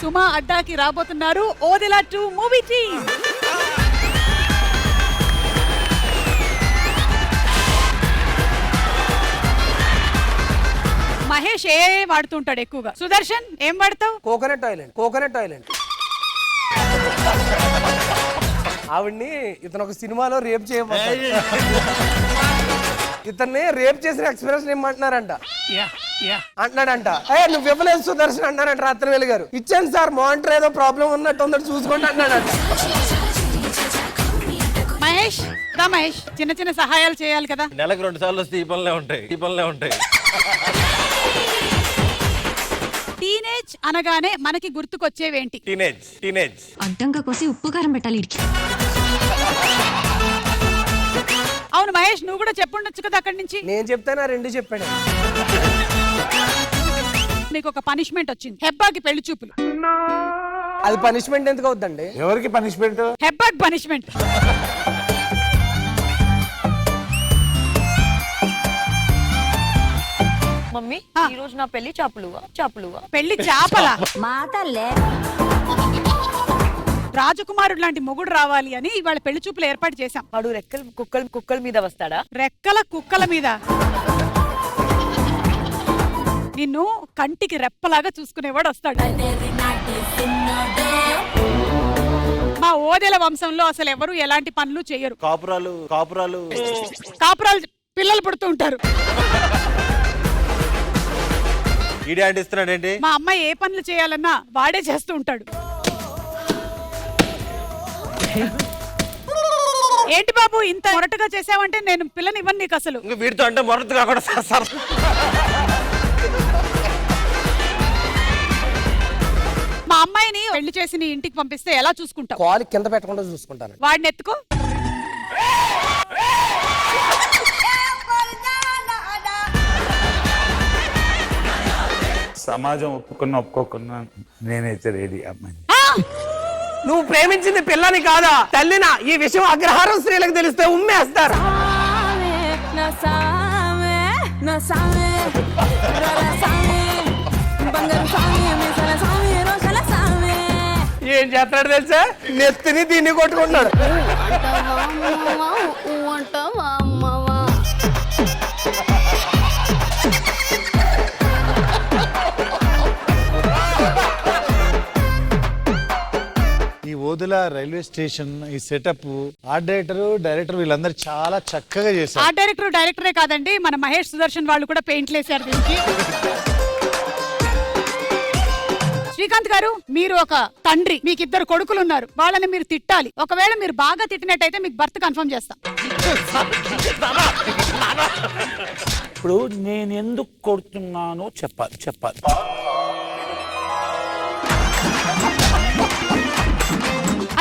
సుమా అడ్డాకి రాబోతున్నారు Odela 2 movie team. Mahesh ఏ వాడుతుంటాడు ఎక్కువగా? సుదర్శన్ ఏం వాడతావు? Coconut oil. ఆవిడ్ని ఇతను ఒక సినిమాలో రేప్ చేయబోతాడు. ఇతన్ని రేప్ చేసిన ఎక్స్పీరియన్స్ ఏమంటున్నారంట అంటున్నాడంట. నువ్వు ఇవ్వలేదు సుదర్శన్ అన్నారంట రాత్రివేలు గారు. ఇచ్చాను సార్, మానిటర్ ఏదో ప్రాబ్లం ఉన్నట్టు ఉందని చూసుకుంటా అన్నాడంట. మహేష్ మహేష్ చిన్న చిన్న సహాయాలు చేయాలి కదా. నెలకు 2 సార్లు వస్తే ఈ పనులే ఉంటాయి. టీనేజ్ అనగానే మనకి గుర్తుకొచ్చేవేంటి? టీనేజ్ అడ్డంగా కోసి ఉప్పు కారం పెట్టాలి ఇడికి. అవును మహేష్, నువ్వు కూడా చెప్పుండొచ్చు కదా అక్కడి నుంచి. నేను చెప్తాను, 2 చెప్పాడు. మీకు ఒక పనిష్మెంట్ వచ్చింది, హెబ్బాకి పెళ్లి చూపులు. అది పనిష్మెంట్ ఎందుకు అవుద్దండి? ఎవరికి పనిష్మెంట్? హెబ్బాకి పనిష్మెంట్. మమ్మీ ఈ రోజు నా పెళ్లి చాపలువా పెళ్లి చాపల మా తల్లే రాజకుమారుడు లాంటి మొగుడు రావాలి అని ఇవాళ పెళ్లి చూపులు ఏర్పాటు చేశాం. వాడు కుక్కల మీద వస్తాడా? రెక్కల కుక్కల మీద. నిన్ను కంటికి రెప్పలాగా చూసుకునేవాడు వస్తాడు. మా ఓదెల వంశంలో అసలు ఎవరు ఎలాంటి పనులు చేయరు. కాపురాలు పిల్లలు పుడుతూ ఉంటారు. ఈడే అంటిస్తున్నాడేంటి? మా అమ్మాయి ఏ పనులు చేయాలన్నా వాడే చేస్తూ ఉంటాడు. ఏంటి బాబు ఇంత మొరటుగా చేసావంటే నేను పిల్లని ఇవ్వను నీకు అసలు. వీటితో అంటే మొరటు కాకుండా సార్ మా అమ్మాయిని పెళ్లి చేసి నీ ఇంటికి పంపిస్తే ఎలా చూసుకుంటావు? కాలు కింద పెట్టకుండా చూసుకుంటాను. వాడిని ఎత్తుకో. సమాజం ఒప్పుకోకున్నా నేనైతే రెడీ అమ్మాయి. నువ్వు ప్రేమించింది పిల్లని కాదా తల్లినా? ఈ విషయం అగ్రహారం స్త్రీలకు తెలిస్తే ఉమ్మేస్తారు. ఏం చేస్తాడు తెలుసా? నెత్తిని దీన్ని కొట్టుకుంటున్నాడు. ఈ ఓదెల రైల్వే స్టేషన్, ఈ సెటప్, ఆర్ట్ డైరెక్టర్ వీళ్ళందరూ చాలా చక్కగా చేశారు. ఆర్ట్ డైరెక్టరే కాదండి, మన మహేష్ సుదర్శన్ వాళ్ళు కూడా పెయింట్లు వేశారు దీనికి. శ్రీకాంత్ గారు, మీరు ఒక తండ్రి, మీకు 2 కొడుకులు ఉన్నారు. వాళ్ళని మీరు తిట్టాలి. ఒకవేళ మీరు బాగా తిట్టినట్టయితే మీకు బర్త్ కన్ఫర్మ్ చేస్తాం. ఇప్పుడు నేను ఎందుకు కొడుతున్నానో చెప్పాలి.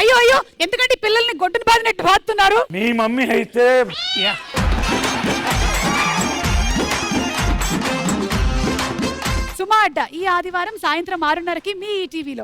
అయ్యో ఎందుకంటే పిల్లల్ని గొడ్డును బాదినట్టు బాదుతున్నారు. మీ మమ్మీ అయితే సుమా అడ్డా ఈ ఆదివారం సాయంత్రం 6:30కి మీ ఈటీవీలో.